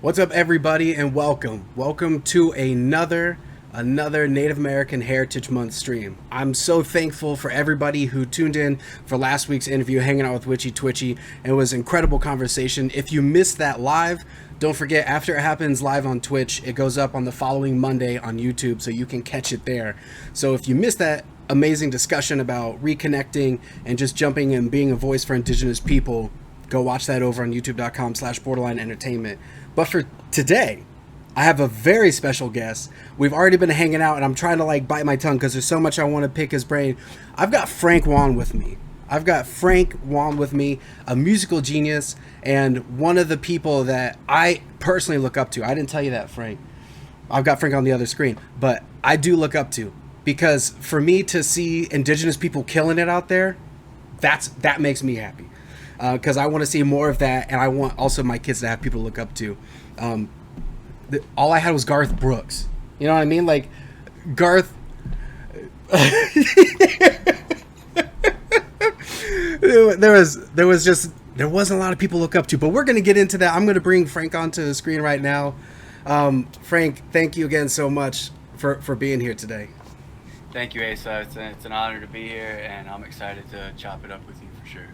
What's up, everybody, and welcome to another Native American Heritage Month stream. I'm so thankful for everybody who tuned in for last week's interview, hanging out with Witchy Twitchy. It was an incredible conversation. If you missed that live, don't forget, after it happens live on Twitch, it goes up on the following Monday on YouTube, so you can catch it there. So if you missed that amazing discussion about reconnecting and just jumping and being a voice for Indigenous people, go watch that over on youtube.com/borderline entertainment. But for today, I have a very special guest. We've already been hanging out, and I'm trying to like bite my tongue because there's so much I want to pick his brain. I've got Frank Waln with me. A musical genius and one of the people that I personally look up to. I didn't tell you that, Frank. I've got Frank on the other screen, but I do look up to, because for me to see Indigenous people killing it out there, that makes me happy, because I want to see more of that, and I want also my kids to have people to look up to. Um, all I had was Garth Brooks. You know what I mean? Like Garth. There wasn't a lot of people to look up to, but we're gonna get into that. I'm gonna bring Frank onto the screen right now. Frank, thank you again so much for being here today. Thank you, Asa. It's an honor to be here, and I'm excited to chop it up with you for sure.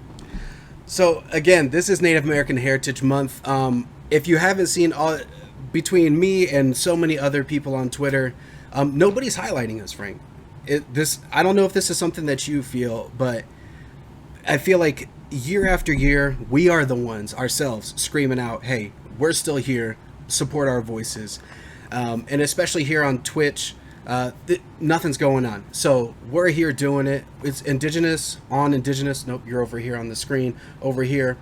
So again, this is Native American Heritage Month. If you haven't seen all between me and so many other people on Twitter, nobody's highlighting us, Frank. I don't know if this is something that you feel, but I feel like year after year we are the ones ourselves screaming out, "Hey, we're still here. Support our voices," and especially here on Twitch. Nothing's going on, so we're here doing it. It's Indigenous on Indigenous. Nope, you're over here on the screen over here.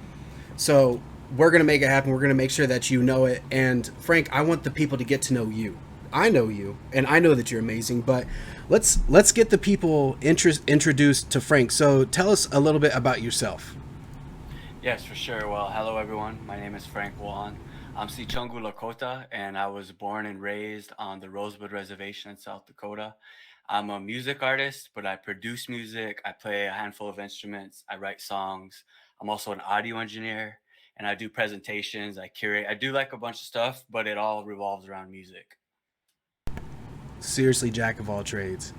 So we're gonna make it happen. We're gonna make sure that you know it. And Frank, I want the people to get to know you. I know you, and I know that you're amazing. But let's get the people introduced to Frank. So tell us a little bit about yourself. Yes, for sure. Well, hello everyone. My name is Frank Waln. I'm Sichungu Lakota, and I was born and raised on the Rosewood Reservation in South Dakota. I'm a music artist, but I produce music. I play a handful of instruments. I write songs. I'm also an audio engineer, and I do presentations. I curate. I do like a bunch of stuff, but it all revolves around music. Seriously, jack of all trades.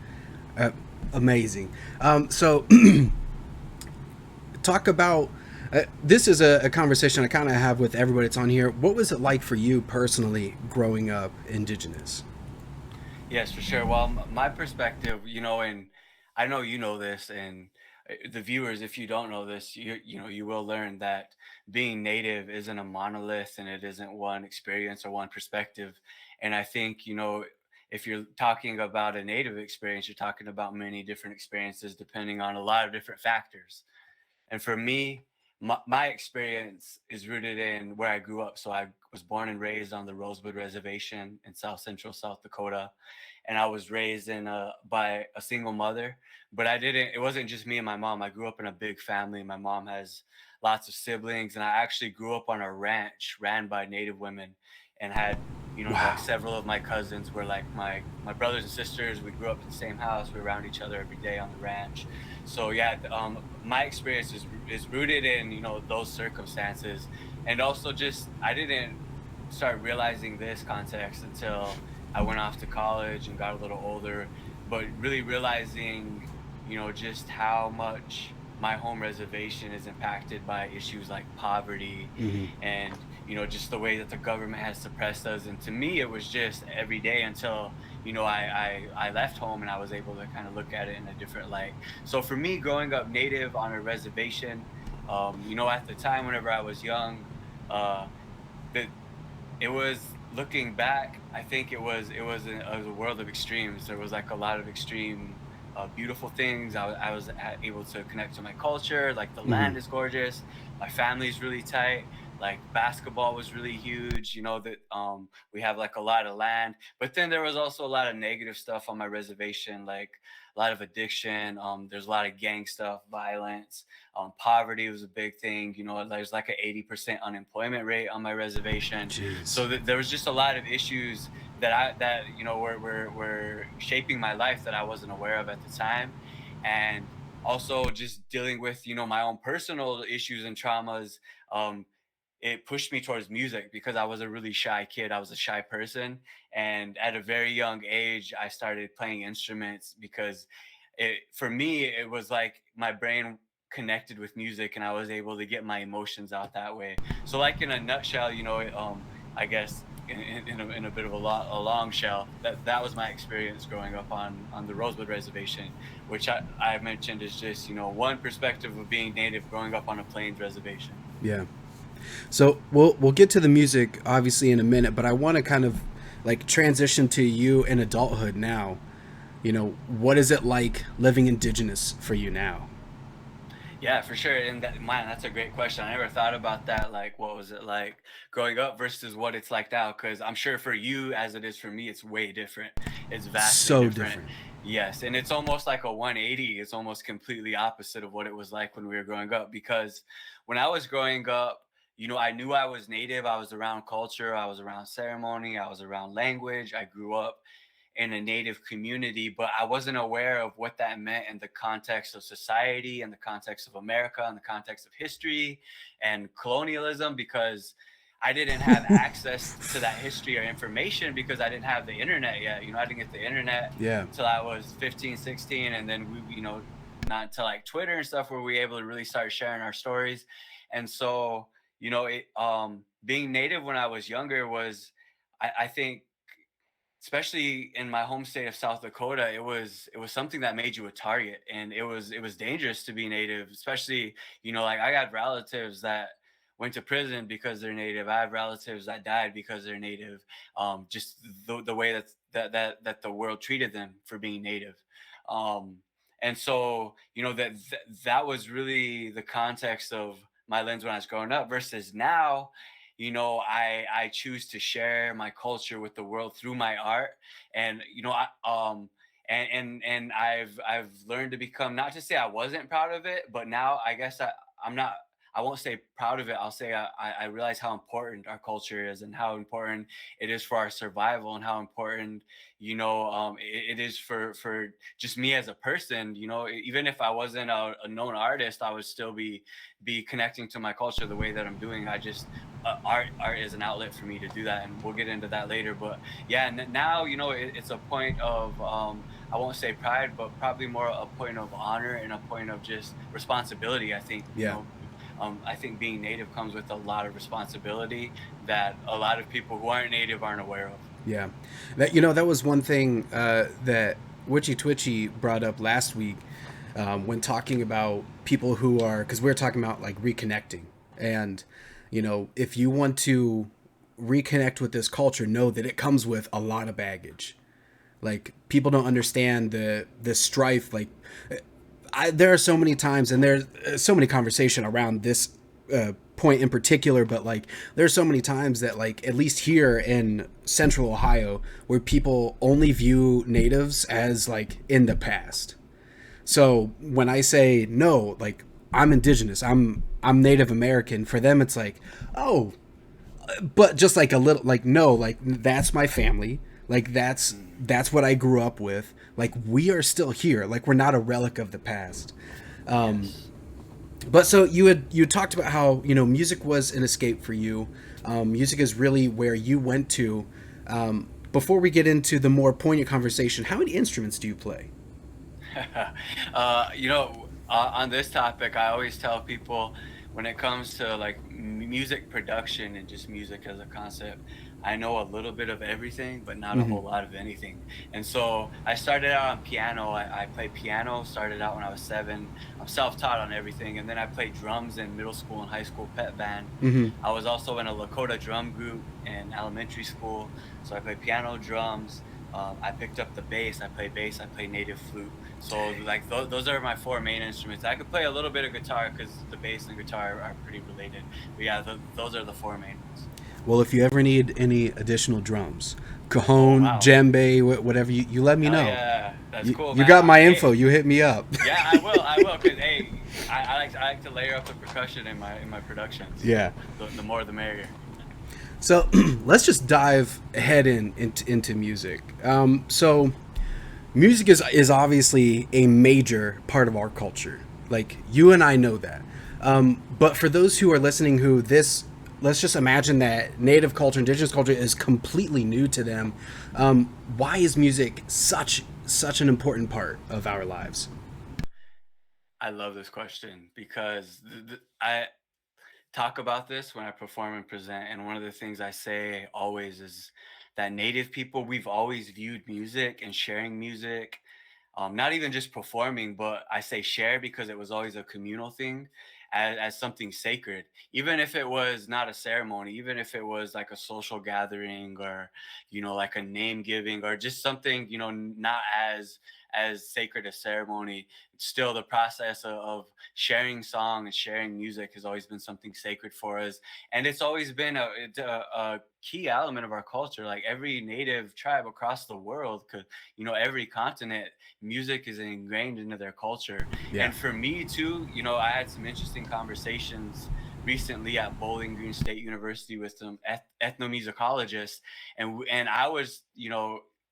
Uh, Amazing. So talk about this is a conversation I kind of have with everybody that's on here. What was it like for you personally growing up Indigenous? Yes, for sure. Well, my perspective, and I know you know this, and the viewers, if you don't know this, you will learn that being native isn't a monolith, and it isn't one experience or one perspective. And I think, if you're talking about a native experience, you're talking about many different experiences depending on a lot of different factors. And for me, my experience is rooted in where I grew up. So I was born and raised on the Rosewood Reservation in South Central South Dakota, and I was raised by a single mother. But it wasn't just me and my mom. I grew up in a big family. My mom has lots of siblings, and I actually grew up on a ranch ran by Native women, and had like Wow. several of my cousins were like my brothers and sisters. We grew up in the same house. We were around each other every day on the ranch. So yeah, my experience is rooted in those circumstances, and also just I didn't start realizing this context until I went off to college and got a little older, but really realizing just how much my home reservation is impacted by issues like poverty, Hmm. and just the way that the government has suppressed us. And to me it was just every day until I left home and I was able to kind of look at it in a different light. So for me, growing up native on a reservation, at the time whenever I was young, uh the it was looking back, I think it was a world of extremes. There was like a lot of extreme beautiful things. I was able to connect to my culture. Like the Hmm. land is gorgeous, my family's really tight, like basketball was really huge, that we have like a lot of land. But then there was also a lot of negative stuff on my reservation, like a lot of addiction. There's a lot of gang stuff, violence. Poverty was a big thing. There's like an 80% unemployment rate on my reservation. Jeez. So there was just a lot of issues that were shaping my life that I wasn't aware of at the time. And also just dealing with my own personal issues and traumas. um it pushed me towards music because I was a really shy kid. I was a shy person. And at a very young age, I started playing instruments because for me, it was like my brain connected with music and I was able to get my emotions out that way. So like in a nutshell, I guess in a bit of a long shell, that was my experience growing up on the Rosewood Reservation, which I mentioned is just, one perspective of being native growing up on a plains reservation. Yeah. So we'll get to the music obviously in a minute, but I want to kind of like transition to you in adulthood now. What is it like living indigenous for you now? Yeah, for sure. And that's a great question. I never thought about that. Like, what was it like growing up versus what it's like now? Because I'm sure for you, as it is for me, it's way different. It's vastly So different. different. Yes. And it's almost like a 180. It's almost completely opposite of what it was like when we were growing up. Because when I was growing up, I knew I was native. I was around culture. I was around ceremony. I was around language. I grew up in a native community, but I wasn't aware of what that meant in the context of society, in the context of America, in the context of history and colonialism, because I didn't have access to that history or information because I didn't have the internet yet. I didn't get the internet Yeah. till I was 15, 16. And then not until like Twitter and stuff were we able to really start sharing our stories. And so, being native when I was younger was, I think, especially in my home state of South Dakota, it was something that made you a target, and it was dangerous to be native, especially, like I got relatives that went to prison because they're native. I have relatives that died because they're native. Just the way that the world treated them for being native. Um, and so, that was really the context of my lens when I was growing up versus now. I choose to share my culture with the world through my art. And and I've learned to become, not to say I wasn't proud of it, but now I guess I'm not. I won't say proud of it. I'll say I realize how important our culture is and how important it is for our survival and how important, it is for just me as a person. Even if I wasn't a known artist, I would still be connecting to my culture the way that I'm doing. I just art is an outlet for me to do that, and we'll get into that later. But yeah, now, it's a point of, I won't say pride, but probably more a point of honor and a point of just responsibility. I think, Yeah. I think being native comes with a lot of responsibility that a lot of people who aren't native aren't aware of. Yeah. That was one thing that Witchy Twitchy brought up last week when talking about people who are, because we are talking about like reconnecting. And, if you want to reconnect with this culture, know that it comes with a lot of baggage. Like, people don't understand the strife. Like, there are so many times, and there's so many conversation around this point in particular, but like there's so many times that, like, at least here in central Ohio, where people only view natives as like in the past. So when I say no, like, I'm indigenous, I'm Native American, for them it's like, oh, but just like a little, like, no, like, that's my family, like, that's what I grew up with, like, we are still here, like, we're not a relic of the past. Yes. But so you talked about how, music was an escape for you. Music is really where you went to. Before we get into the more poignant conversation, how many instruments do you play? On this topic, I always tell people when it comes to like music production and just music as a concept, I know a little bit of everything, but not a Hmm. whole lot of anything. And so I started out on piano. I played piano, started out when I was 7. I'm self-taught on everything. And then I played drums in middle school and high school pep band. Hmm. I was also in a Lakota drum group in elementary school. So I played piano, drums. I picked up the bass. I play bass. I play native flute. So like those are my 4 main instruments. I could play a little bit of guitar because the bass and guitar are pretty related. But yeah, those are the 4 main ones. Well, if you ever need any additional drums, Oh cajon, wow. djembe, whatever, you let me Hell know. yeah, that's cool, You man. got my Hey, info. You hit me up. yeah, I will. I will. Cause hey, I like to layer up the percussion in my productions. Yeah. The more the merrier. So let's just dive head into music. So music is obviously a major part of our culture. Like, you and I know that. But for those who are listening, who this let's just imagine that native culture, indigenous culture, is completely new to them. Why is music such an important part of our lives? I love this question because I talk about this when I perform and present. And one of the things I say always is that Native people, we've always viewed music and sharing music, not even just performing, but I say share because it was always a communal thing, as something sacred. Even if it was not a ceremony, even if it was like a social gathering or, like a name giving or just something, not as sacred a ceremony, still the process of sharing song and sharing music has always been something sacred for us, and it's always been a key element of our culture. Like every native tribe across the world could, every continent, music is ingrained into their culture. Yeah. And for me too, I had some interesting conversations recently at Bowling Green State University with some ethnomusicologists, and I was,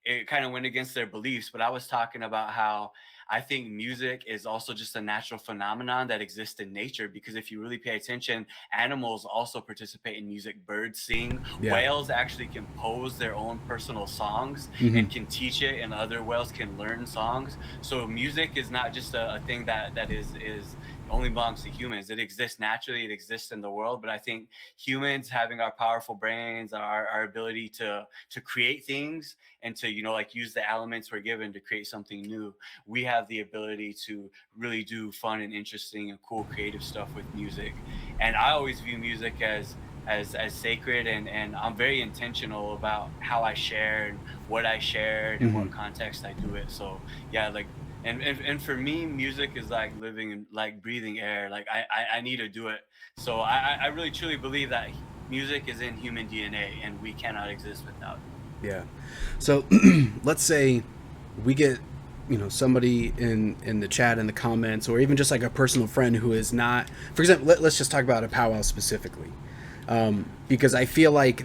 it kind of went against their beliefs, but I was talking about how I think music is also just a natural phenomenon that exists in nature, because if you really pay attention, animals also participate in music. Birds sing, Yeah. whales actually compose their own personal songs Hmm. and can teach it, and other whales can learn songs. So music is not just a thing that is only belongs to humans. It exists naturally, it exists in the world. But I think humans, having our powerful brains, our ability to create things and to, like, use the elements we're given to create something new, we have the ability to really do fun and interesting and cool creative stuff with music. And I always view music as sacred, and I'm very intentional about how I share and what I share and in Hmm. what context I do it. So yeah, like, and for me, music is like living and like breathing air. Like I need to do it. So I really truly believe that music is in human DNA and we cannot exist without it. Yeah. So let's say we get, somebody in the chat, in the comments, or even just like a personal friend who is not, for example, let's just talk about a powwow specifically, because I feel like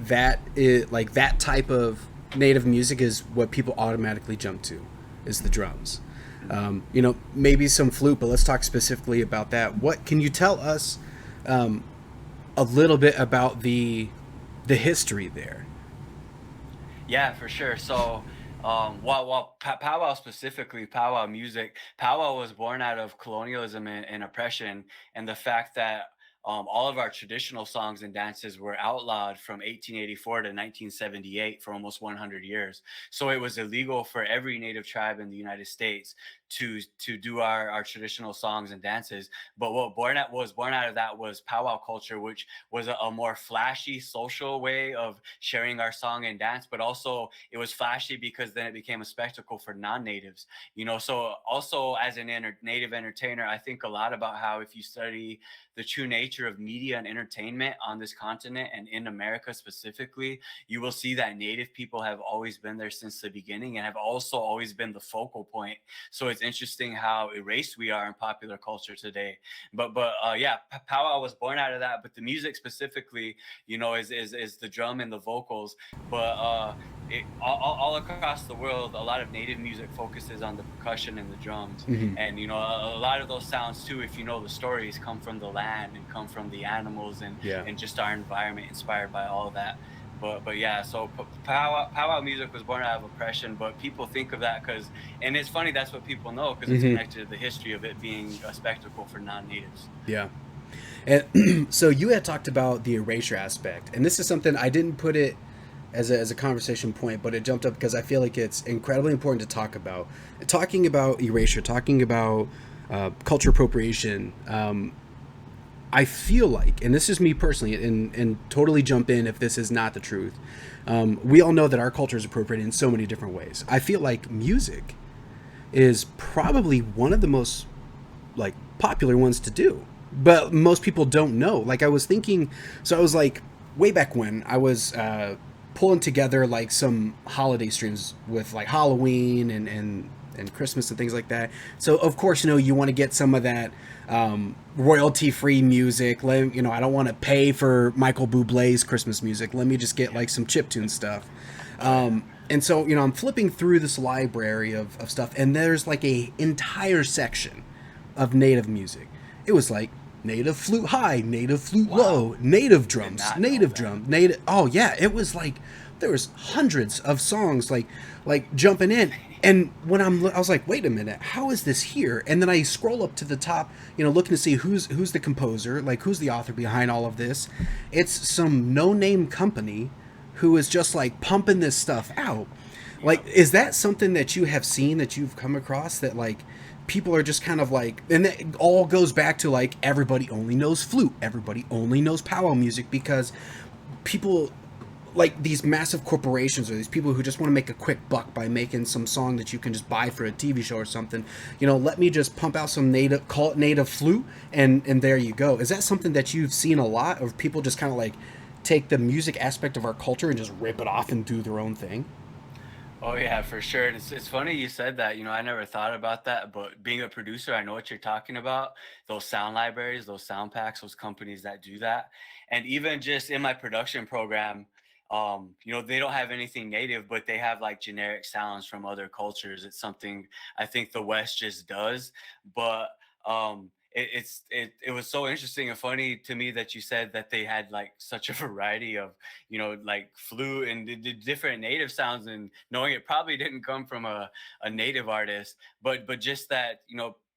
like that type of native music is what people automatically jump to, is the drums. Maybe some flute, but let's talk specifically about that. What can you tell us a little bit about the history there? Yeah, for sure. So, while powwow specifically, powwow music, powwow was born out of colonialism and oppression, and the fact that all of our traditional songs and dances were outlawed from 1884 to 1978 for almost 100 years. So it was illegal for every native tribe in the United States to do our traditional songs and dances. But was born out of that was powwow culture, which was a more flashy social way of sharing our song and dance, but also it was flashy because then it became a spectacle for non-natives. So also as an native entertainer, I think a lot about how, if you study the true nature of media and entertainment on this continent and in America specifically, you will see that native people have always been there since the beginning and have also always been the focal point. So it's interesting how erased we are in popular culture today. But yeah, powwow was born out of that. But the music specifically, is the drum and the vocals. But all across the world, a lot of native music focuses on the percussion and the drums. Hmm. And a lot of those sounds too, if you know the stories, come from the land and come from the animals, and Yeah. just our environment, inspired by all of that. But yeah, so powwow music was born out of oppression, but people think of that because, and it's funny, that's what people know because it's Hmm. connected to the history of it being a spectacle for non-natives. Yeah. And so you had talked about the erasure aspect, and this is something I didn't put it as a conversation point, but it jumped up because I feel like it's incredibly important to talk about. Talking about erasure, talking about culture appropriation. I feel like, and this is me personally, and totally jump in if this is not the truth. We all know that our culture is appropriated in so many different ways. I feel like music is probably one of the most like popular ones to do, but most people don't know. Like I was thinking, so I was like, way back when I was pulling together like some holiday streams with like Halloween and Christmas and things like that. So of course, you want to get some of that royalty free music. I don't want to pay for Michael Bublé's Christmas music. Let me just get Yeah. like some chiptune stuff. Oh yeah. And so, I'm flipping through this library of stuff, and there's like a entire section of native music. It was like native flute high, native flute Wow. low, native Did drums, not know native that. drum, native. Oh yeah, it was like there was hundreds of songs like jumping in. And when I was like, wait a minute, how is this here? And then I scroll up to the top, looking to see who's the composer, like who's the author behind all of this. It's some no name company who is just like pumping this stuff out. Like, Yep. is that something that you have seen, that you've come across, that like people are just kind of like, and it all goes back to like everybody only knows flute, everybody only knows powwow music because people like these massive corporations or these people who just want to make a quick buck by making some song that you can just buy for a TV show or something. Let me just pump out some native, call it native flute, and there you go. Is that something that you've seen a lot of people just kind of like take the music aspect of our culture and just rip it off and do their own thing? Oh yeah, for sure. And it's funny you said that. I never thought about that, but being a producer, I know what you're talking about. Those sound libraries, those sound packs, those companies that do that. And even just in my production program, they don't have anything native, but they have like generic sounds from other cultures. It's something I think the West just does. But it was so interesting and funny to me that you said that they had like such a variety of like flute and the different native sounds, and knowing it probably didn't come from a native artist, but just that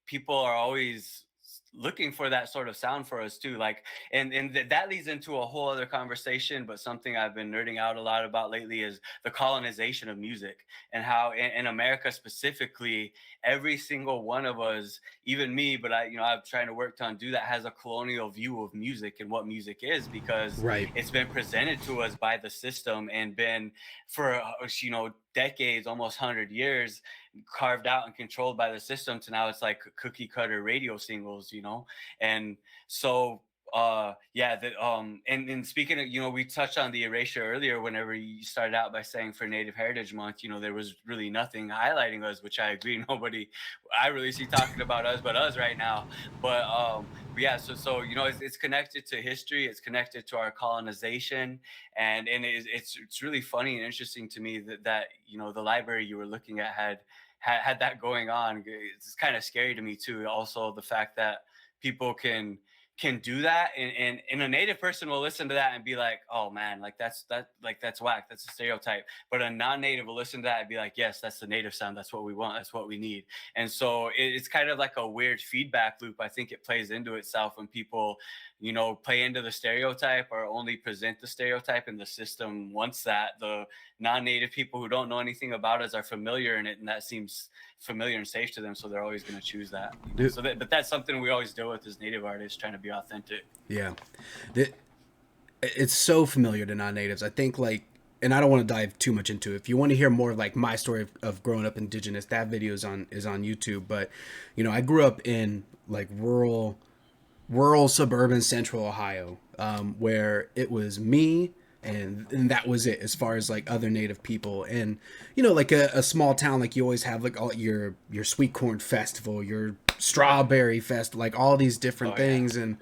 people are always looking for that sort of sound for us too, like, and that leads into a whole other conversation, but something I've been nerding out a lot about lately is the colonization of music, and how in America specifically, every single one of us, even me, but I'm trying to work to undo that, has a colonial view of music and what music is, because Right. it's been presented to us by the system and been for decades, almost 100 years, carved out and controlled by the system, to now it's like cookie cutter radio singles, and so yeah, that and speaking of, we touched on the erasure earlier whenever you started out by saying for Native Heritage Month, there was really nothing highlighting us, which I agree. Nobody I really see talking about us but us right now. But yeah, so it's connected to history, it's connected to our colonization, and it's really funny and interesting to me that the library you were looking at had that going on. It's kind of scary to me too. Also, the fact that people can do that, and a native person will listen to that and be like, oh man, like that's whack, that's a stereotype. But a non-native will listen to that and be like, yes, that's the native sound, that's what we want, that's what we need. And so it's kind of like a weird feedback loop. I think it plays into itself when people play into the stereotype or only present the stereotype, and the system wants that. The non-native people who don't know anything about us are familiar in it, and that seems familiar and safe to them, so they're always going to choose that. Dude, But that's something we always deal with as native artists, trying to be authentic. yeah. It's so familiar to non-natives. I think like, and I don't want to dive too much into it. If you want to hear more of like my story of growing up indigenous, that video is on YouTube. But I grew up in like rural suburban central Ohio, where it was me and that was it as far as like other native people. And like a small town, like you always have like all your sweet corn festival, your strawberry fest, like all these different Oh yeah. things. And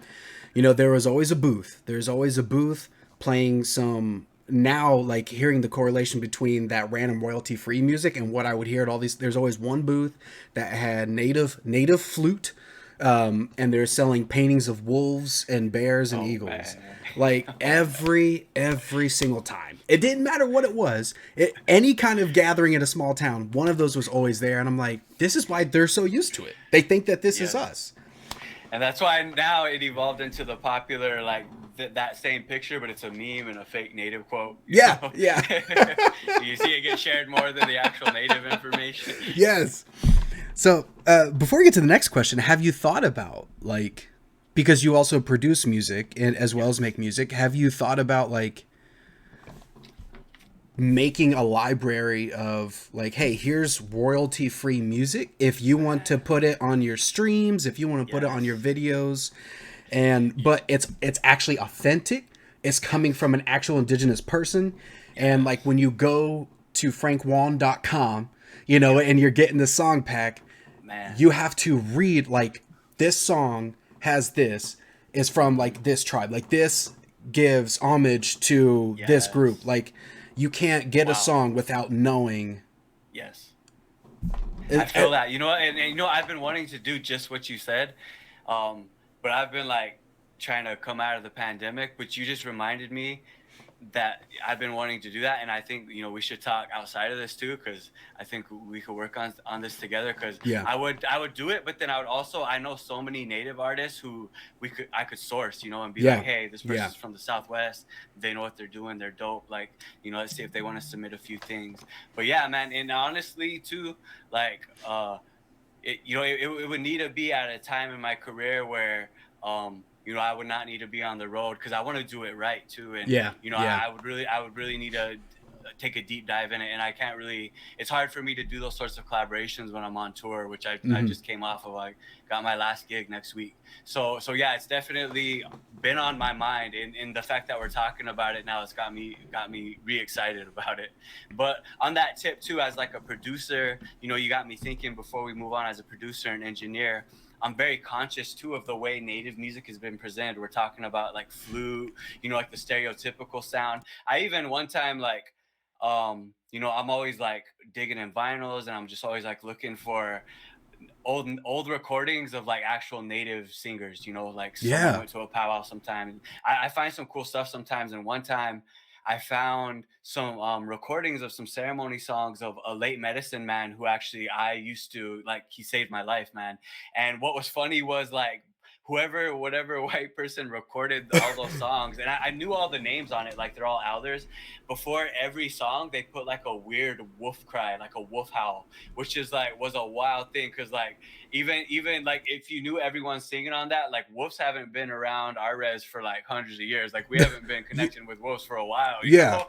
there was always a booth. There's always a booth playing some, now like hearing the correlation between that random royalty free music and what I would hear at all these. There's always one booth that had native flute, and they're selling paintings of wolves and bears and Oh eagles, man. like Oh man. every single time. It didn't matter what it was. Any kind of gathering in a small town, one of those was always there. And I'm like, this is why they're so used to it. They think that this is Yes. us. And that's why now it evolved into the popular, like, that same picture, but it's a meme and a fake native quote. Yeah, yeah. You see it get shared more than the actual native information. Yes. So before we get to the next question, have you thought about like, because you also produce music and as well as Yes. make music, have you thought about like making a library of like, hey, here's royalty free music if you want to put it on your streams, if you want to put it on your Yes. videos, and but it's actually authentic, it's coming Yes. from an actual indigenous person. And like Yes. when you go to frankwaln.com, Yep. and you're getting the song pack, Man. you have to read like, this song has this, is from like this tribe, like this gives homage to this group. Yes. Like you can't get a Wow. song without knowing. Yes. I it, feel it, that. And I've been wanting to do just what you said. but I've been like trying to come out of the pandemic, but you just reminded me that I've been wanting to do that, and I think we should talk outside of this too, because I think we could work on this together. Because Yeah. I would do it, but then I know so many native artists who I could source, and be like, Yeah. hey, this Yeah. person's from the Southwest, they know what they're doing, they're dope. Like, let's see if they want to submit a few things. But yeah, man, and honestly too, like it would need to be at a time in my career where I would not need to be on the road because I want to do it right too. And Yeah. Yeah. I would really need to take a deep dive in it, and I can't really, it's hard for me to do those sorts of collaborations when I'm on tour, which I Hmm. just came off of. I got my last gig next week. So yeah, it's definitely been on my mind, and the fact that we're talking about it now, it's got me re-excited about it. But on that tip too, as like a producer, you got me thinking before we move on. As a producer and engineer, I'm very conscious too of the way native music has been presented. We're talking about like flute, like the stereotypical sound. I even one time like I'm always like digging in vinyls, and I'm just always like looking for old recordings of like actual native singers. Like someone Yeah. went to a powwow sometime. I find some cool stuff sometimes, and one time I found some recordings of some ceremony songs of a late medicine man who actually I used to like. He saved my life, man. And what was funny was like whoever whatever white person recorded all those songs, and I knew all the names on it, like they're all Alders. Before every song they put like a weird wolf cry, like a wolf howl, which is like was a wild thing, because like even like if you knew everyone singing on that, like wolves haven't been around our res for like hundreds of years. Like we haven't been Ye- connecting with wolves for a while, yeah.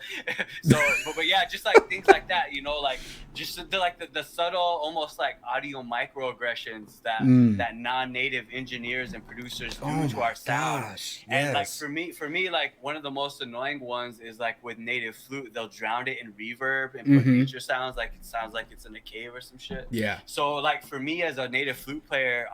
so but yeah, just like things like that, like just like the subtle, almost like audio microaggressions that Mm. non-native engineers and producers do Oh to my our sound. gosh. And like Yes. for me, like one of the most annoying ones is like with native flute, they'll drown it in reverb and put Hmm. nature sounds, like it sounds like it's in a cave or some shit. Yeah. So like for me as a native flute player,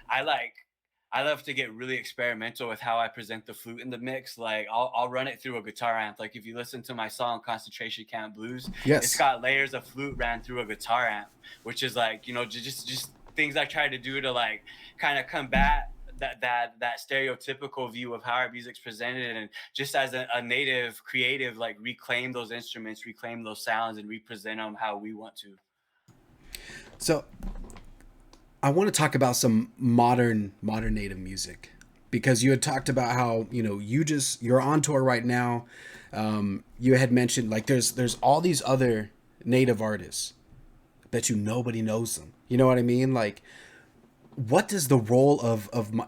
I like I love to get really experimental with how I present the flute in the mix. Like I'll run it through a guitar amp. Like if you listen to my song Concentration Camp Blues, it's Yes. got layers of flute ran through a guitar amp, which is like, just things I try to do to like kind of combat that stereotypical view of how our music's presented, and just as a native creative, like reclaim those instruments, reclaim those sounds, and represent them how we want to. So I want to talk about some modern native music because you had talked about how you're on tour right now. You had mentioned like there's all these other native artists that nobody knows them. You know what I mean? Like what does the role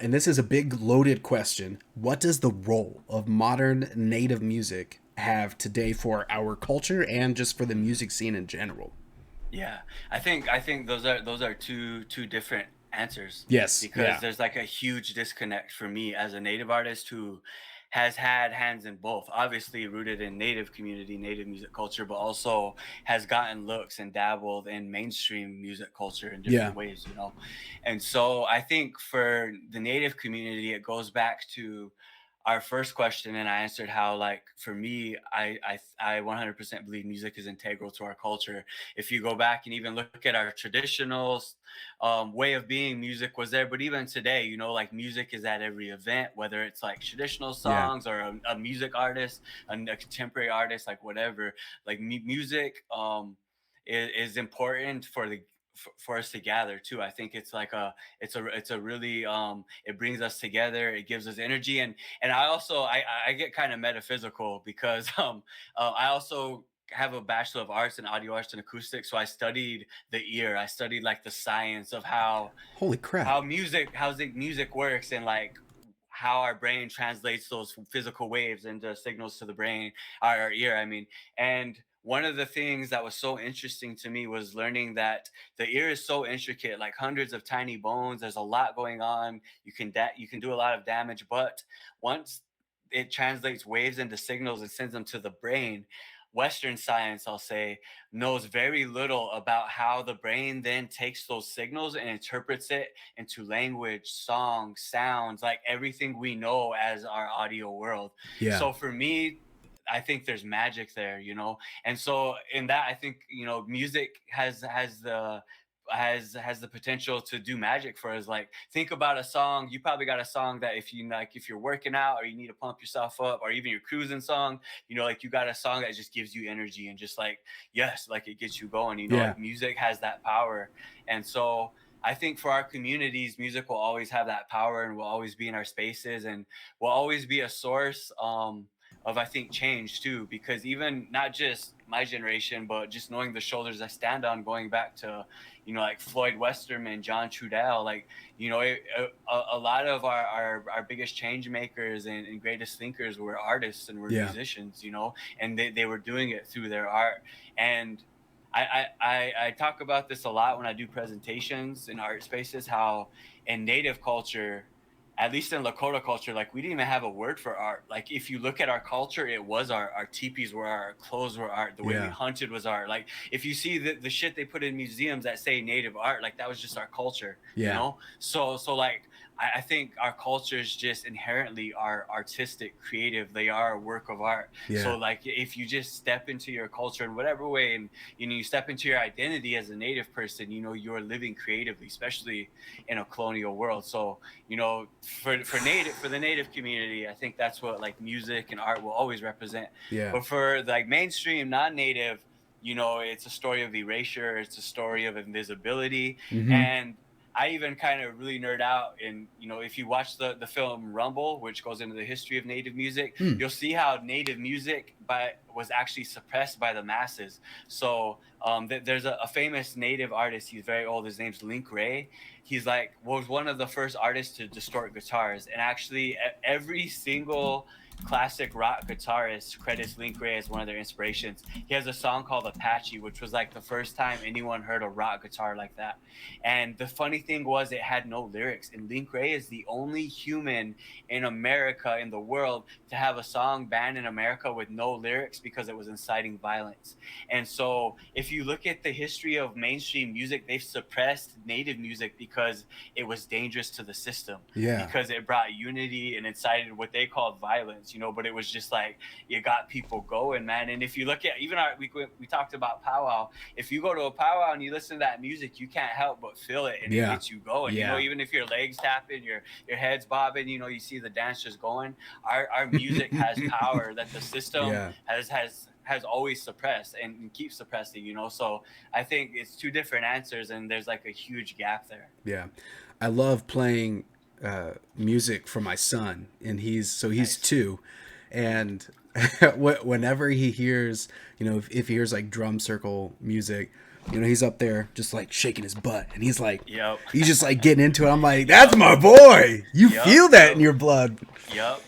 and this is a big loaded question, what does the role of modern native music have today for our culture and just for the music scene in general? Yeah, I think those are two different answers, Yes. because Yeah. there's like a huge disconnect for me as a native artist who has had hands in both, obviously rooted in native community, native music culture, but also has gotten looks and dabbled in mainstream music culture in Yeah. different ways. And so I think for the native community, it goes back to our first question, and I answered how, like, for me, I 100% believe music is integral to our culture. If you go back and even look at our traditional way of being, music was there. But even today, like music is at every event, whether it's like traditional Yeah. songs or a music artist, a contemporary artist, like whatever. Like music is important for us to gather too. I think it's like it's a really it brings us together. It gives us energy, and I get kind of metaphysical because I also have a bachelor of arts in audio arts and acoustics. So I studied the ear. I studied like the science of Holy crap. how music works, and like how our brain translates those physical waves into signals to the brain, our ear, I mean. And one of the things that was so interesting to me was learning that the ear is so intricate, like hundreds of tiny bones. There's a lot going on. You can do a lot of damage, but once it translates waves into signals and sends them to the brain, Western science, I'll say, knows very little about how the brain then takes those signals and interprets it into language, songs, sounds, like everything we know as our audio world. Yeah. So for me, I think there's magic there. And so in that, I think music has the has the potential to do magic for us. Like, think about a song. You probably got a song that if you like, if you're working out or you need to pump yourself up, or even your cruising song, like you got a song that just gives you energy and just like, yes, like it gets you going. Yeah. Like music has that power. And so I think for our communities, music will always have that power and will always be in our spaces and will always be a source of, I think, change too. Because even not just my generation, but just knowing the shoulders I stand on, going back to, like Floyd Westerman, John Trudell, like, a lot of our biggest change makers and greatest thinkers were artists and were Yeah. musicians, and they were doing it through their art. And I talk about this a lot when I do presentations in art spaces, how in native culture, at least in Lakota culture, like we didn't even have a word for art. Like if you look at our culture, it was our teepees were art, our clothes were art, the way we Yeah. hunted was art. Like if you see the shit they put in museums that say native art, like that was just our culture, Yeah. So like I think our cultures just inherently are artistic, creative. They are a work of art. Yeah. So like if you just step into your culture in whatever way, and you step into your identity as a native person, you're living creatively, especially in a colonial world. So for the native community, I think that's what like music and art will always represent. Yeah. But for like mainstream non-native, it's a story of erasure, it's a story of invisibility. Mm-hmm. And I even kind of really nerd out in, if you watch the film Rumble, which goes into the history of native music, Hmm. you'll see how native music was actually suppressed by the masses. So there's a famous native artist. He's very old. His name's Link Ray. He's like was one of the first artists to distort guitars, and actually every single classic rock guitarist credits Link Ray as one of their inspirations. He has a song called Apache, which was like the first time anyone heard a rock guitar like that. And the funny thing was it had no lyrics. And Link Ray is the only human in America, in the world, to have a song banned in America with no lyrics because it was inciting violence. And so if you look at the history of mainstream music, they've suppressed native music because it was dangerous to the system, Yeah. because it brought unity and incited what they called violence, but it was just like, you got people going, man. And if you look at even we talked about powwow. If you go to a powwow and you listen to that music, you can't help but feel it, and it Yeah. gets you going. Yeah. Even if your legs tapping, your head's bobbing, you see the dance just going. Our music has power that the system Yeah. has always suppressed and keeps suppressing. So I think it's two different answers, and there's like a huge gap there. Yeah. I love playing music for my son, and he's Nice. 2, and whenever he hears, if he hears like drum circle music, he's up there just like shaking his butt, and he's like, Yep. he's just like getting into it. I'm like, that's my boy. You Yep. feel that Yep. in your blood. Yep.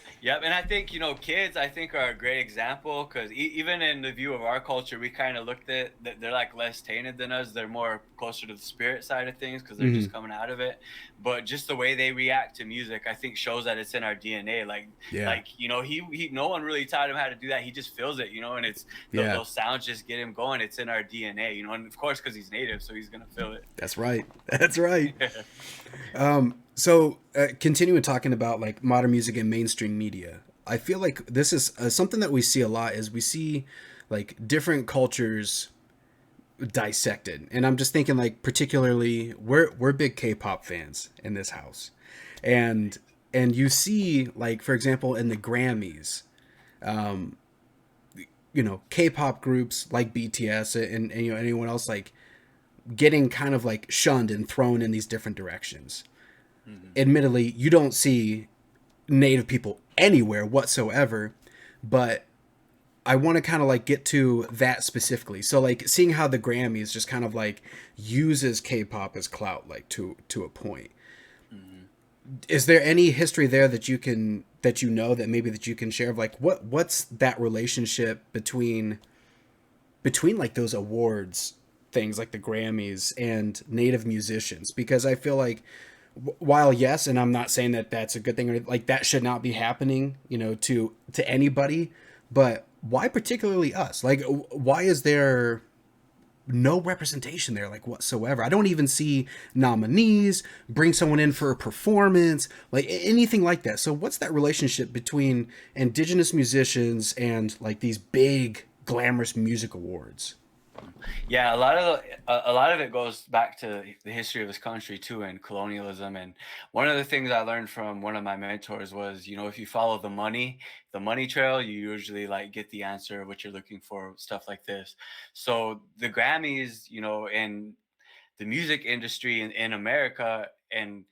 And I think, kids, I think, are a great example, because even in the view of our culture, we kind of looked at that they're like less tainted than us. They're more closer to the spirit side of things because they're Mm-hmm. just coming out of it. But just the way they react to music, I think, shows that it's in our DNA. Yeah. He no one really taught him how to do that. He just feels it, and it's Yeah. those sounds just get him going. It's in our DNA, and of course, because he's native, so he's going to feel it. That's right. That's right. So continuing talking about like modern music and mainstream media, I feel like this is something that we see a lot is we see like different cultures dissected, and I'm just thinking like particularly we're big K-pop fans in this house, and you see like for example in the Grammys, K-pop groups like BTS and anyone else like getting kind of like shunned and thrown in these different directions. Mm-hmm. Admittedly, you don't see native people anywhere whatsoever, but I want to kind of like get to that specifically. So like seeing how the Grammys just kind of like uses K-pop as clout, like to a point. Mm-hmm. Is there any history there that you can that you can share of like what's that relationship between like those awards things like the Grammys and native musicians? Because I feel like while yes, and I'm not saying that that's a good thing or like that should not be happening, to anybody, but why particularly us? Like, why is there no representation there, like whatsoever? I don't even see nominees, bring someone in for a performance, like anything like that. So, what's that relationship between indigenous musicians and like these big glamorous music awards? Yeah, a lot of it goes back to the history of this country too, and colonialism. And one of the things I learned from one of my mentors was, if you follow the money trail, you usually like get the answer of what you're looking for, stuff like this. So the Grammys, and the music industry in America. And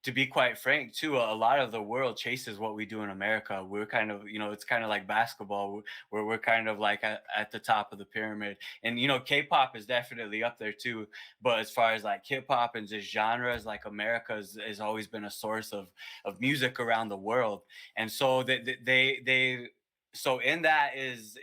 to be quite frank too, a lot of the world chases what we do in America. We're kind of, it's kind of like basketball, where we're kind of like at the top of the pyramid. And K-pop is definitely up there too, but as far as like hip hop and just genres, like America has always been a source of music around the world. And so they so in that is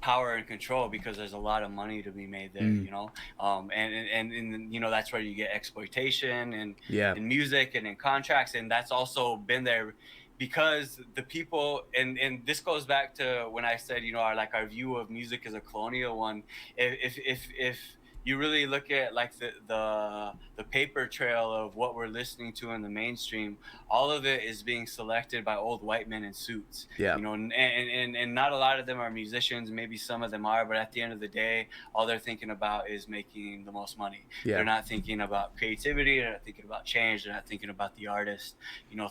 power and control, because there's a lot of money to be made there, Mm, and that's where you get exploitation and yeah. in music and in contracts. And that's also been there because the people, and this goes back to when I said, our view of music as a colonial one. If you really look at like the paper trail of what we're listening to in the mainstream, all of it is being selected by old white men in suits, Yeah. and not a lot of them are musicians. Maybe some of them are, but at the end of the day, all they're thinking about is making the most money. Yeah. They're not thinking about creativity, they're not thinking about change, they're not thinking about the artist,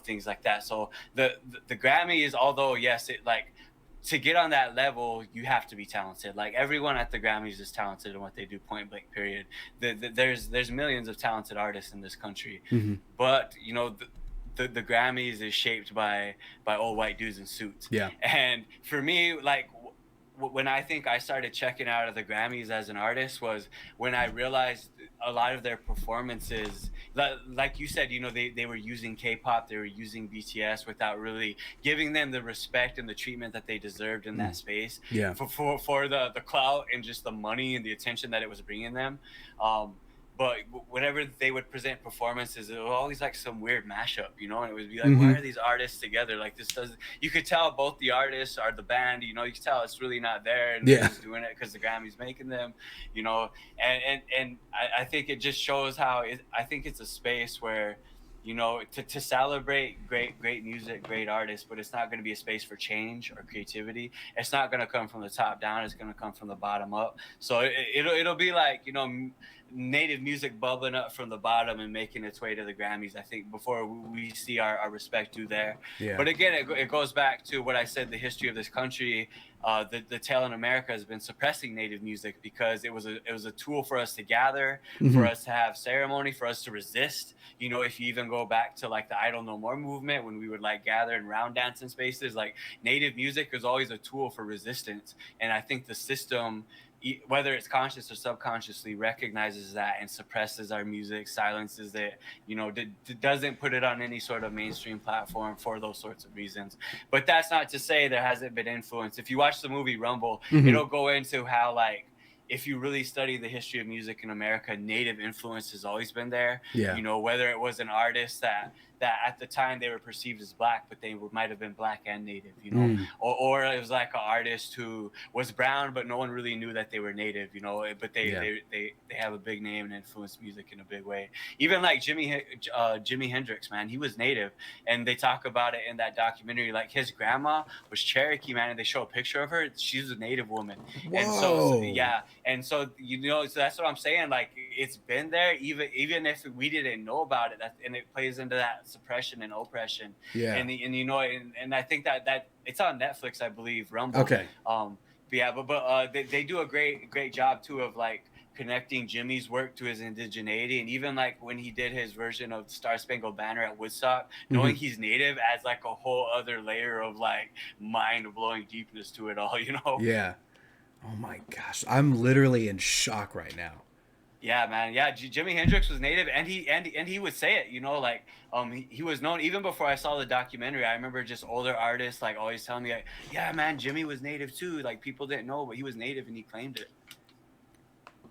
things like that. So the Grammys, although yes, it like, to get on that level, you have to be talented. Like everyone at the Grammys is talented in what they do, point blank, period. There's millions of talented artists in this country, Hmm. but the Grammys is shaped by old white dudes in suits. Yeah. And for me, like when I think I started checking out of the Grammys as an artist was when I realized a lot of their performances, like you said, they were using K-pop, they were using BTS without really giving them the respect and the treatment that they deserved in Mm, that space, yeah. for the clout and just the money and the attention that it was bringing them. But whenever they would present performances, it was always like some weird mashup, and it would be like, why Hmm. are these artists together? Like this doesn't. You could tell both the artists are the band. You could tell it's really not there, and they're Yeah. just doing it because the Grammys making them. You know, and I think it just shows how I think it's a space where, to celebrate great music, great artists, but it's not going to be a space for change or creativity. It's not going to come from the top down, it's going to come from the bottom up. So it'll be like, native music bubbling up from the bottom and making its way to the Grammys, I think, before we see our respect due there. Yeah. But again, it goes back to what I said, the history of this country. The tail in America has been suppressing native music because it was a tool for us to gather, for Hmm. us to have ceremony, for us to resist. If you even go back to like the Idle No More movement, when we would like gather in round dancing spaces, like native music is always a tool for resistance. And I think the system, whether it's conscious or subconsciously, recognizes that and suppresses our music, silences it, doesn't put it on any sort of mainstream platform for those sorts of reasons. But that's not to say there hasn't been influence. If you watch the movie Rumble, Hmm. it'll go into how, like, if you really study the history of music in America, native influence has always been there. Yeah. Whether it was an artist that at the time they were perceived as black, but they might have been black and native, Mm, or it was like an artist who was brown, but no one really knew that they were native, but they yeah. they have a big name and influence music in a big way. Even like Jimi Hendrix, man, he was native, and they talk about it in that documentary. Like his grandma was Cherokee, man, and they show a picture of her. She's a native woman, and so Whoa. yeah, and so that's what I'm saying. Like it's been there, even if we didn't know about it, and it plays into that suppression and oppression. Yeah. And I think that it's on Netflix, I believe, Rumble. Okay. But yeah, but they do a great job too of like connecting Jimmy's work to his indigeneity. And even like when he did his version of Star Spangled Banner at Woodstock, knowing Hmm. he's native adds like a whole other layer of like mind-blowing deepness to it all. Yeah. Oh my gosh, I'm literally in shock right now. Yeah, man. Yeah, Jimi Hendrix was native, and he would say it. Like he was known even before I saw the documentary. I remember just older artists like always telling me, like, "Yeah, man, Jimmy was native too." Like people didn't know, but he was native and he claimed it.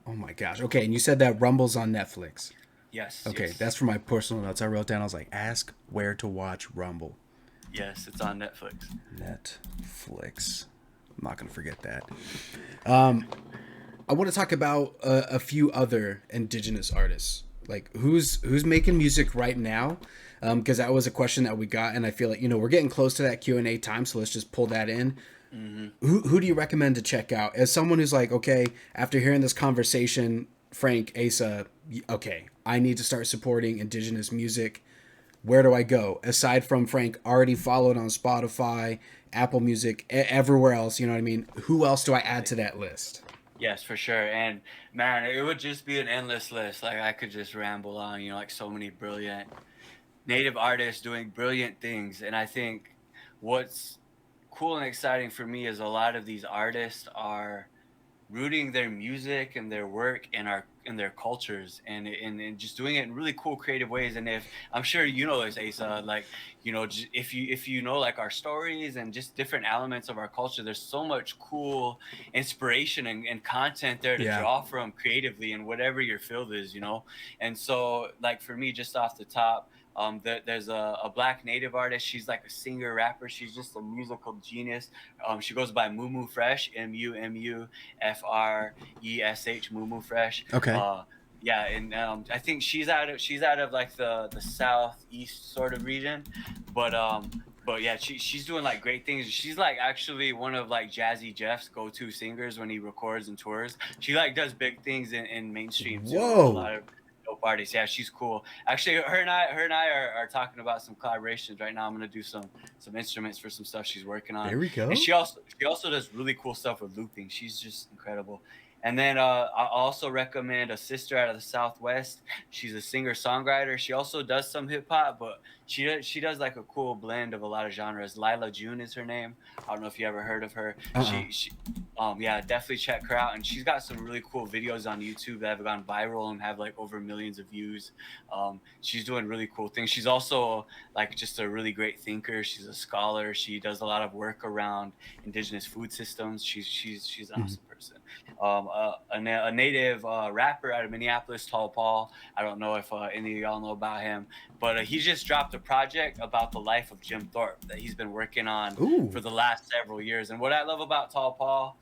Oh my gosh. Okay, and you said that Rumble's on Netflix. Yes, Okay, yes, that's for my personal notes. I wrote down. I was like, ask where to watch Rumble. yes. It's on Netflix. Netflix. I'm not gonna forget that. Um, I want to talk about a few other indigenous artists. Like who's making music right now? Because that was a question that we got, and I feel like we're getting close to that Q&A time, so let's just pull that in. Hmm. Who do you recommend to check out as someone who's like, okay, after hearing this conversation, Frank, Asa, okay, I need to start supporting indigenous music. Where do I go aside from Frank already followed on Spotify, Apple Music, everywhere else? You know what I mean? Who else do I add Definitely. to that list? Yes, for sure. And man, it would just be an endless list. Like I could just ramble on, like so many brilliant native artists doing brilliant things. And I think what's cool and exciting for me is a lot of these artists are rooting their music and their work in their cultures, and just doing it in really cool creative ways. And if I'm sure you know this, Asa, like if you know like our stories and just different elements of our culture, there's so much cool inspiration and content there to Yeah. draw from creatively in whatever your field is. And so like for me, just off the top, there's a black native artist. She's like a singer rapper. She's just a musical genius. She goes by Mumu Fresh, MUMUFRESH, Mumu Fresh. Okay. Yeah, and I think she's out of like the southeast sort of region, but yeah, she's doing like great things. She's like actually one of like Jazzy Jeff's go-to singers when he records and tours. She like does big things in mainstream too with a Whoa. lot of dope artists. Yeah, she's cool. Actually, her and I are talking about some collaborations right now. I'm gonna do some instruments for some stuff she's working on. There we And go. she also does really cool stuff with looping. She's just incredible. And then I also recommend a sister out of the Southwest. She's a singer songwriter. She also does some hip hop, but she does like a cool blend of a lot of genres. Lila June is her name. I don't know if you ever heard of her. Uh-uh. Yeah, definitely check her out. And she's got some really cool videos on YouTube that have gone viral and have like over millions of views. She's doing really cool things. She's also like just a really great thinker. She's a scholar. She does a lot of work around indigenous food systems. She's an Mhm. awesome person. A native rapper out of Minneapolis, Tall Paul. I don't know if any of y'all know about him, but he just dropped a project about the life of Jim Thorpe that he's been working on Ooh. for the last several years. And what I love about Tall Paul,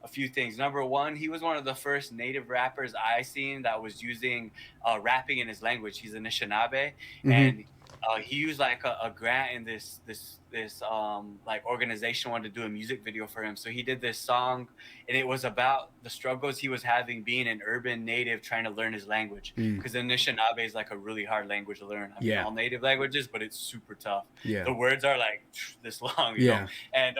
a few things. Number one, he was one of the first native rappers I seen that was using rapping in his language. He's Anishinaabe, Mm-hmm. and he used like a grant in this like organization wanted to do a music video for him. So he did this song, and it was about the struggles he was having being an urban native trying to learn his language. Mm. Because Anishinaabe is like a really hard language to learn. I mean, Yeah. all native languages, but it's super tough. Yeah. The words are like this long. Yeah. And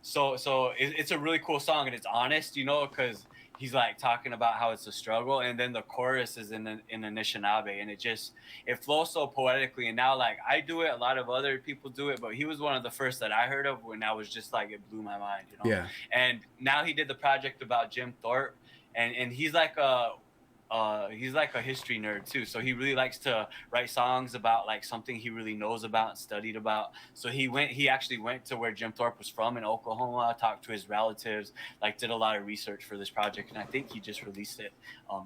so it's a really cool song, and it's honest, because he's like talking about how it's a struggle, and then the chorus is in Anishinaabe, and it flows so poetically. And now like I do it, a lot of other people do it, but he was one of the first that I heard of when I was just like it blew my mind. Yeah. And now he did the project about Jim Thorpe, and he's like a history nerd too. So he really likes to write songs about like something he really knows about and studied about. So he actually went to where Jim Thorpe was from in Oklahoma, talked to his relatives, like did a lot of research for this project, and I think he just released it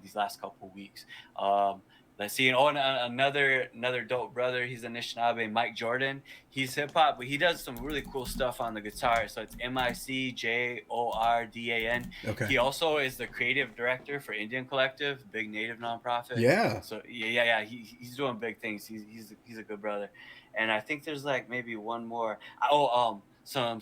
these last couple weeks. Let's see. And another dope brother. He's Anishinaabe, Mike Jordan. He's hip hop, but he does some really cool stuff on the guitar. So it's MICJORDAN. Okay. He also is the creative director for Indian Collective, big native nonprofit. Yeah. So yeah. He's doing big things. He's a good brother. And I think there's like maybe one more. Oh, some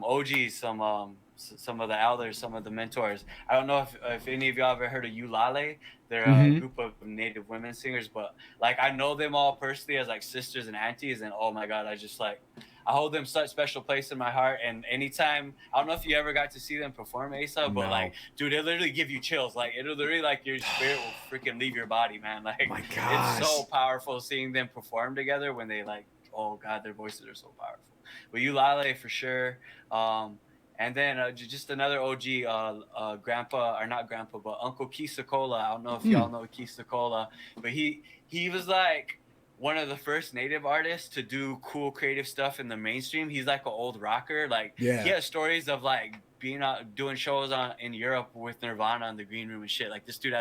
OGs, some of the elders, some of the mentors. I don't know if any of y'all ever heard of Ulale. They're a Mm-hmm. group of native women singers, but like I know them all personally as like sisters and aunties, and oh my god, I hold them such special place in my heart. And anytime, I don't know if you ever got to see them perform, Asa, but like, No. dude, it literally give you chills. Like it'll literally like your spirit will freaking leave your body, man. Like My it's gosh. so powerful seeing them perform together when they like, oh god, their voices are so powerful. But Ulale for sure. And then just another OG, grandpa, or not grandpa, but Uncle Kisakola. I don't know if Hmm. y'all know Kisakola, but he was like one of the first native artists to do cool creative stuff in the mainstream. He's like an old rocker. Like he Yeah. has stories of like being out doing shows in Europe with Nirvana in the green room and shit. Like this dude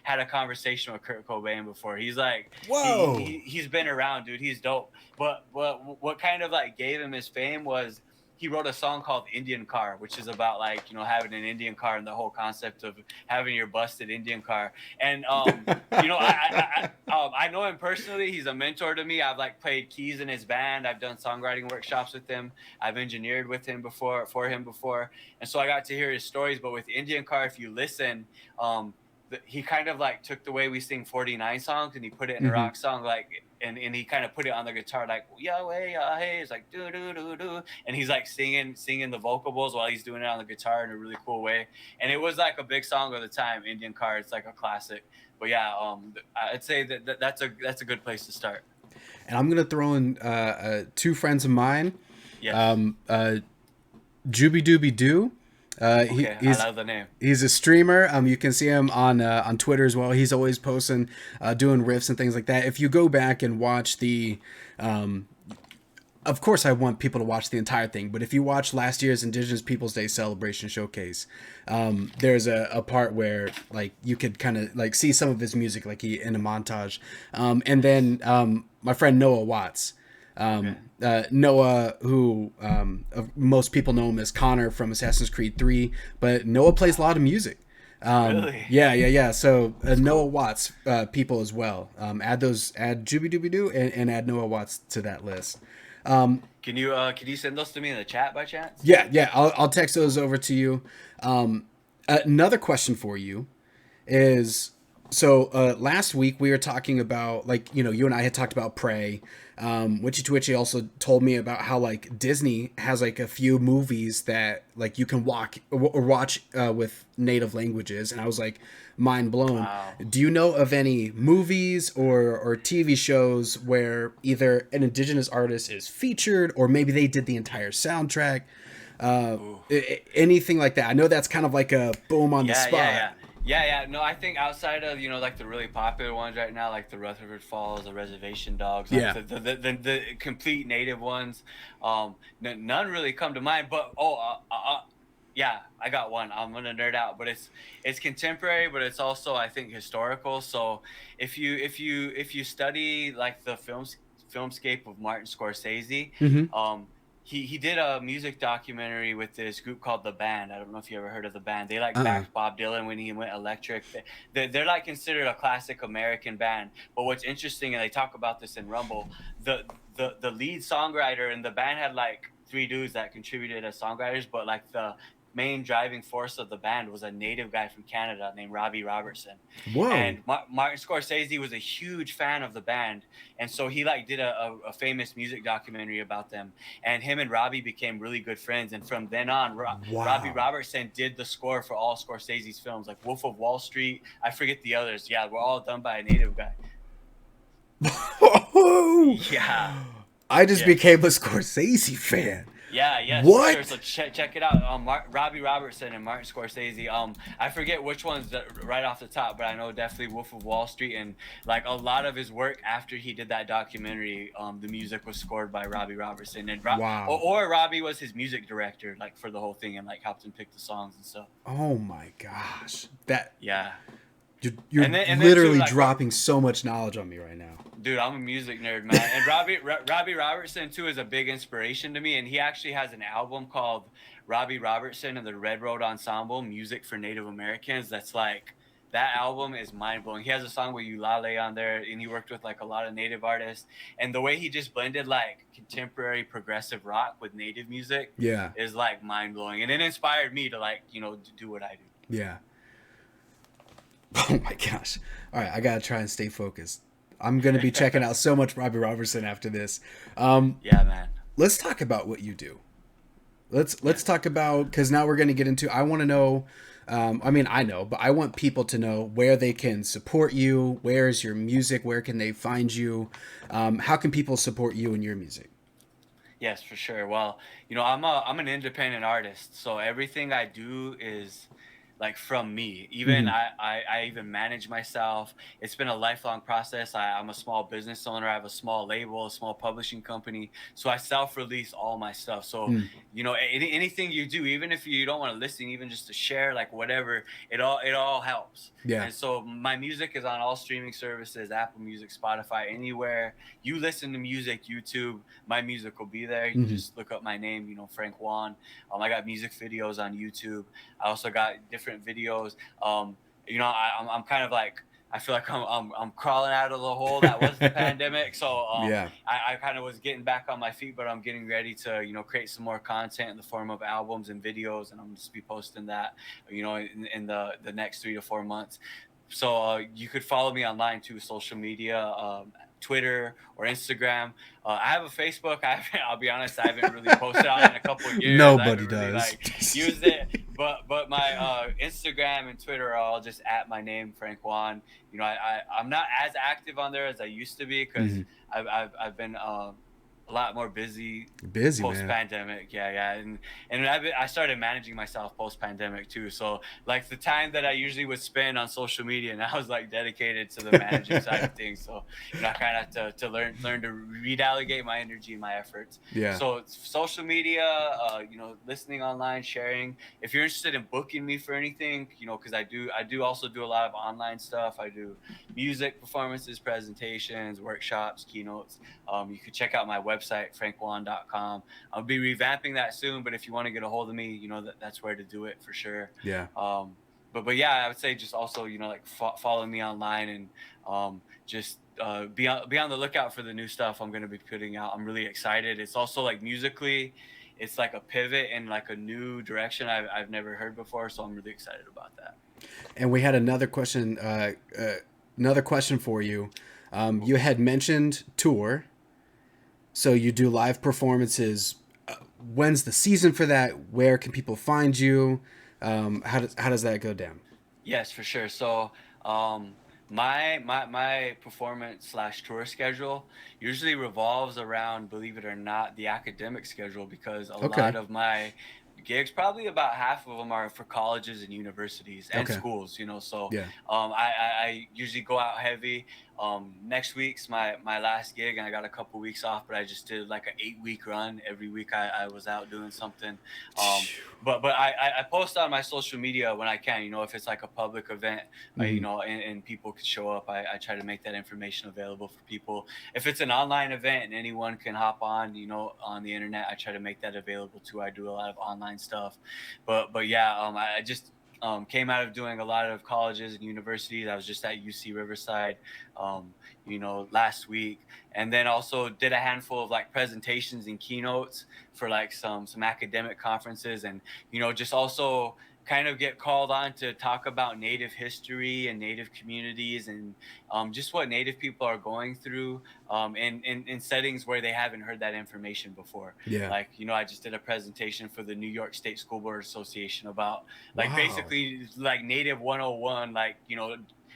had a conversation with Kurt Cobain before. He's like Whoa. he's been around, dude. He's dope. But what kind of like gave him his fame was he wrote a song called Indian Car, which is about like, you know, having an Indian car and the whole concept of having your busted Indian car. And you know, I know him personally. He's a mentor to me. I've like played keys in his band. I've done songwriting workshops with him. I've engineered with him before, for him before, and so I got to hear his stories. But with Indian Car, if you listen, he kind of like took the way we sing 49 songs and he put it in a Hmm. rock song, like, and he kind of put it on the guitar like Yahweh Yahweh. It's like do do do do, and he's like singing the vocables while he's doing it on the guitar in a really cool way. And it was like a big song of the time. Indian Car, it's like a classic. But yeah, I'd say that's a good place to start. And I'm gonna throw in two friends of mine, Yes. um, Juby Dooby Doo. He, Okay, I he's love the name. he's a streamer. You can see him on Twitter as well. He's always posting, doing riffs and things like that. If you go back and watch the, of course, I want people to watch the entire thing. But if you watch last year's Indigenous Peoples Day celebration showcase, there's a part where like you could kind of like see some of his music, like he in a montage, and then my friend Noah Watts. Okay. Noah, who most people know him as Connor from Assassin's Creed 3, but Noah plays a lot of music. Really? Yeah. So That's Noah cool. Watts people as well. Add Juby Dooby Doo and add Noah Watts to that list. Can you send those to me in the chat by chance? Yeah. I'll text those over to you. Another question for you is so last week we were talking about like you and I had talked about Prey. Witchy Twitchy also told me about how like Disney has like a few movies that like you can watch with native languages, and I was like mind blown. Wow. Do you know of any movies or TV shows where either an indigenous artist is featured or maybe they did the entire soundtrack? Ooh. Anything like that? I know that's kind of like a boom on the Yeah, yeah, spot. yeah. Yeah. No, I think outside of, you know, like the really popular ones right now, like the Rutherford Falls, the Reservation Dogs, like Yeah. the complete native ones, none really come to mind. But yeah, I got one. I'm gonna nerd out, but it's contemporary, but it's also I think historical. So if you study like the filmscape of Martin Scorsese, Hmm. um, he did a music documentary with this group called The Band. I don't know if you ever heard of The Band. They like Uh. backed Bob Dylan when he went electric. They're like considered a classic American band. But what's interesting, and they talk about this in Rumble, the lead songwriter in the band had like three dudes that contributed as songwriters, but like the main driving force of the band was a native guy from Canada named Robbie Robertson. Whoa. And Martin Scorsese was a huge fan of the band, and so he like did a famous music documentary about them. And him and Robbie became really good friends. And from then on, Robbie Wow. Robertson did the score for all Scorsese's films, like Wolf of Wall Street. I forget the others. Yeah, we're all done by a native guy. Yeah. I just Yes. became a Scorsese fan. Yeah, yes, for sure. So What? check it out. Robbie Robertson and Martin Scorsese. I forget which one's right off the top, but I know definitely Wolf of Wall Street, and like a lot of his work after he did that documentary. The music was scored by Robbie Robertson, and Wow. or Robbie was his music director, like for the whole thing, and like helped him pick the songs and stuff. Oh my gosh. That Yeah, you're and then too, literally like dropping so much knowledge on me right now. dude, I'm a music nerd, man. And Robbie Robertson too is a big inspiration to me. And he actually has an album called Robbie Robertson and the Red Road Ensemble: Music for Native Americans. That's like that album is mind blowing. He has a song with Eulale on there, and he worked with like a lot of Native artists. And the way he just blended like contemporary progressive rock with Native music Yeah. is like mind blowing. And it inspired me to like do what I do. Yeah. Oh my gosh. All right, I gotta try and stay focused. I'm gonna be checking out so much Robbie Robertson after this. Yeah, man. Let's talk about what you do. Let's Yes. talk about because now we're gonna get into. I want to know. I mean, I know, but I want people to know where they can support you. Where is your music? Where can they find you? How can people support you and your music? Yes, for sure. Well, I'm an independent artist, so everything I do is like from me. Even Hmm. I even manage myself. It's been a lifelong process. I'm a small business owner. I have a small label, a small publishing company. So I self-release all my stuff. So, Mm. anything you do, even if you don't want to listen, even just to share, like whatever, it all helps. Yeah. And so my music is on all streaming services, Apple Music, Spotify, anywhere you listen to music, YouTube, my music will be there. You Hmm. just look up my name, Frank Waln. I got music videos on YouTube. I also got different videos. I'm kind of like, I feel like I'm crawling out of the hole that was the pandemic. So Yeah. I kind of was getting back on my feet, but I'm getting ready to create some more content in the form of albums and videos, and I'm just be posting that in the next 3 to 4 months. So you could follow me online too, social media, Twitter or Instagram. I have a Facebook. I'll be honest, I haven't really posted on it in a couple of years. I Nobody haven't really does. like used it. But my Instagram and Twitter are all just at my name, Frank Juan. I'm not as active on there as I used to be because Hmm. I've been a lot more busy Busy, post man. pandemic. Yeah, and I started managing myself post pandemic too. So like the time that I usually would spend on social media, and I was like dedicated to the managing side of things. So I kind of have to learn to redelegate my energy and my efforts. Yeah. So social media, listening online, sharing. If you're interested in booking me for anything, because I do also do a lot of online stuff. I do music performances, presentations, workshops, keynotes. You could check out my website, frankwan.com. I'll be revamping that soon, but if you want to get a hold of me, that's where to do it for sure. Yeah. But yeah, I would say just also like follow me online, and just be on the lookout for the new stuff I'm going to be putting out. I'm really excited. It's also like musically, it's like a pivot and like a new direction I've never heard before, so I'm really excited about that. And we had another question for you. You had mentioned tour, so you do live performances. When's the season for that? Where can people find you? How does that go down? Yes, for sure. So, my performance slash tour schedule usually revolves around, believe it or not, the academic schedule, because a Okay. lot of my gigs, probably about half of them, are for colleges and universities and Okay. schools. So, Yeah. I usually go out heavy. Next week's my last gig, and I got a couple weeks off, but I just did like an 8 week run. Every week I was out doing something. Um, but I post on my social media when I can. If it's like a public event, Hmm. and people could show up, I try to make that information available for people. If it's an online event and anyone can hop on, on the internet, I try to make that available too. I do a lot of online stuff, but yeah, I just came out of doing a lot of colleges and universities. I was just at UC Riverside, last week, and then also did a handful of like presentations and keynotes for like some academic conferences, and just also kind of get called on to talk about Native history and Native communities, and just what Native people are going through, in settings where they haven't heard that information before. Yeah. Like, I just did a presentation for the New York State School Board Association about like Wow. basically like Native 101, like,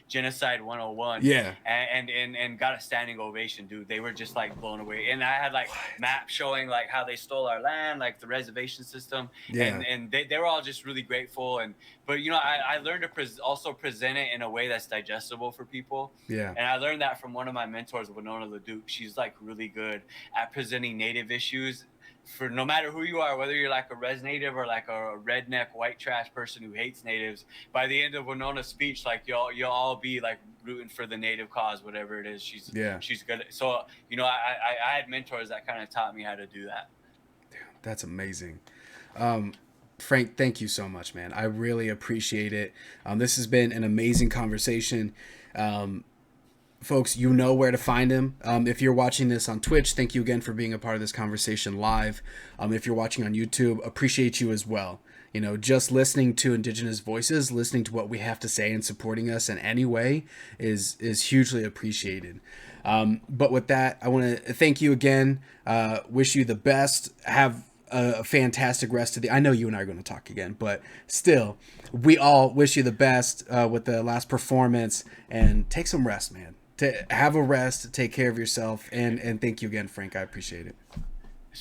genocide 101, Yeah. and got a standing ovation, dude. They were just like blown away, and I had like What? maps showing like how they stole our land, like the reservation system, and Yeah. and they were all just really grateful. And but I learned to also present it in a way that's digestible for people. Yeah. And I learned that from one of my mentors, Winona LaDuke. She's like really good at presenting Native issues for no matter who you are, whether you're like a res native or like a redneck white trash person who hates natives. By the end of Winona's speech, like you'll all be like rooting for the native cause, whatever it is. She's Yeah. she's good. So I had mentors that kind of taught me how to do that. That's amazing. Um, Frank, thank you so much, man. I really appreciate it. This has been an amazing conversation. Um, Folks, you know where to find him. If you're watching this on Twitch, thank you again for being a part of this conversation live. If you're watching on YouTube, appreciate you as well. Just listening to Indigenous voices, listening to what we have to say, and supporting us in any way is hugely appreciated. But with that, I want to thank you again. Wish you the best. Have a fantastic rest of the. I know you and I are going to talk again, but still, we all wish you the best with the last performance, and take some rest, man. To have a rest, take care of yourself, and thank you again, Frank. I appreciate it.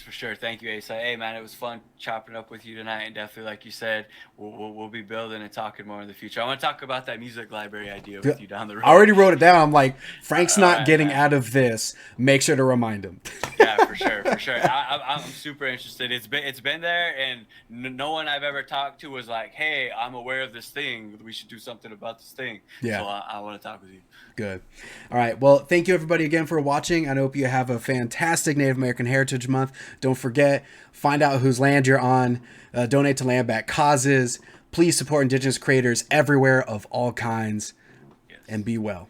For sure. Thank you, Asa. Hey, man, it was fun chopping up with you tonight. And definitely, like you said, we'll be building and talking more in the future. I want to talk about that music library idea with you down the I road. already wrote it down. I'm like, Frank's All not right, getting man. out of this. Make sure to remind him. Yeah, for sure, for sure. I'm super interested. It's been there, and no one I've ever talked to was like, "Hey, I'm aware of this thing. We should do something about this thing." Yeah. So I want to talk with you. Good. All right. Well, thank you everybody again for watching. I hope you have a fantastic Native American Heritage Month. Don't forget, find out whose land you're on. Donate to land back causes. Please support Indigenous creators everywhere of all kinds. Yes. And be well.